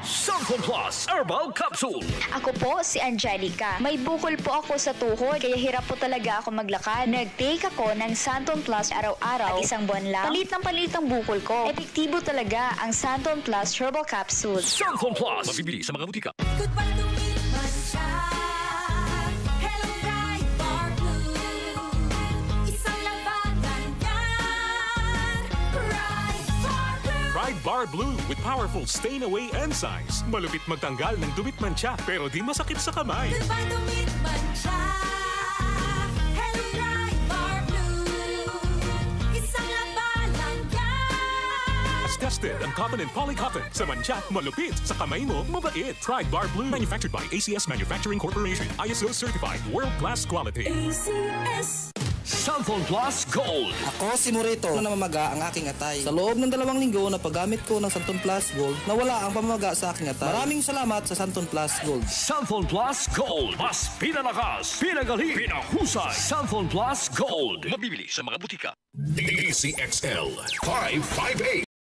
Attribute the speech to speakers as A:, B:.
A: Santon Plus Herbal Capsule.
B: Ako po si Angelica. May bukol po ako sa tuhod, kaya hirap po talaga ako maglakad. Nag-take ako ng Santon Plus araw-araw at isang buwan lang. Palit ang bukol ko. Epektibo talaga ang Santon Plus Herbal Capsule.
A: Santon Plus. Mabibili sa mga butika.
C: Pride Bar Blue with powerful stain-away enzymes. Malupit magtanggal ng dumit mancha pero di masakit sa kamay.
D: Goodbye dumit mancha. Hello Pride Bar Blue. Isang laban lang yan.
C: As tested ang cotton and polycotton. Sa mancha, malupit. Sa kamay mo, mabait. Pride Bar Blue. Manufactured by ACS Manufacturing Corporation. ISO certified. World-class quality.
D: ACS.
A: Santon Plus Gold.
E: Ako si Morito na namamaga ang aking atay. Sa loob ng 2 linggo na paggamit ko ng Santon Plus Gold, nawala ang pamamaga sa aking atay. Maraming salamat sa Santon Plus Gold.
A: Santon Plus Gold. Mas pinalakas, pinagaling, pinahusay. Santon Plus Gold. Mabibili sa mga butika.
F: DCXL 558.